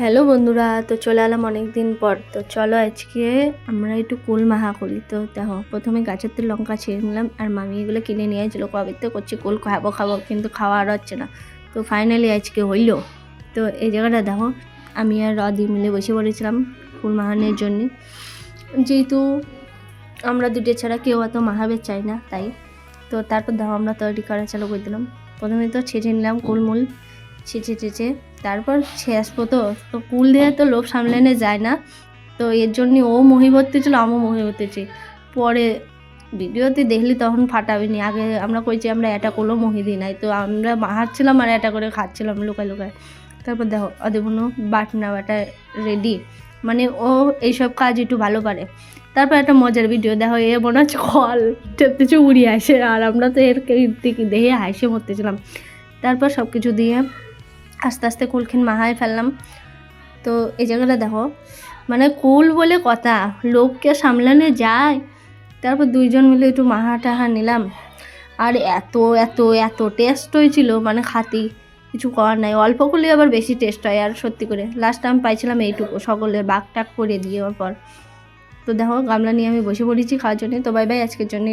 Hello বন্ধুরা, তো চলে এলাম অনেক দিন পর। তো চলো আজকে আমরা একটু কুল মাখা করি। তো দেখো, প্রথমে গাছের তো লঙ্কা ছিঁড়ে নিলাম, আর মামি এগুলো কিনে নিয়ে আসছিলো। কবে তো করছি কুল খাবো খাবো, কিন্তু খাওয়া আর হচ্ছে না। তো ফাইনালি আজকে হইলো। তো এই জায়গাটা দেখো, আমি আর রদি মিলে বসে পড়েছিলাম কুল মাখানোর জন্যে। যেহেতু আমরা দুটো ছাড়া কেউ অত মাখাবে চাই না, তাই। তো তারপর দেখো আমরা তৈরি করা চালু করে দিলাম। প্রথমে তো ছেঁচে নিলাম কুলমুল, ছেঁচে তারপর ছেঁচবো। তো কুল দিয়ে তো লোভ সামলানো যায় না, তো এর জন্য ও মহি ভর্তি ছিল, আমিও মহি ভর্তি ছিল। পরে ভিডিওতে দেখলি তখন ফাটাবিনি। আগে আমরা কইছি আমরা এটা করলেও মহি দিই নাই, তো আমরা মাহাচ্ছিলাম আর এটা করে খাচ্ছিলাম লুকায় লুকায়। তারপর দেখো ওদের কোনো বাটনা বাটা রেডি, মানে ও এইসব কাজ একটু ভালো পারে। তারপর একটা মজার ভিডিও দেখো, এ মনে হচ্ছে খল টেপতেছে উড়িয়ে আসে, আর আমরা তো এর দিকে দেখে হাসে মরতেছিলাম। তারপর সব কিছু দিয়ে আস্তে আস্তে কুলখিন মাহায় ফেললাম। তো এই জায়গাটা দেখো, মানে কুল বলে কথা, লোককে সামলানো যায়। তারপর দুইজন মিলে একটু মাহা টাহা নিলাম, আর এত এত এত টেস্ট হয়েছিল, মানে খাতি কিছু করার নাই। অল্প করলে আবার বেশি টেস্ট হয়। আর সত্যি করে লাস্ট আমি পাইছিলাম এইটুকু, সকলের বাঘ টাক করে দিয়ে পর। তো দেখো গামলা নিয়ে আমি বসে পড়েছি খাওয়ার জন্য। তো বাই বাই আজকের জন্য।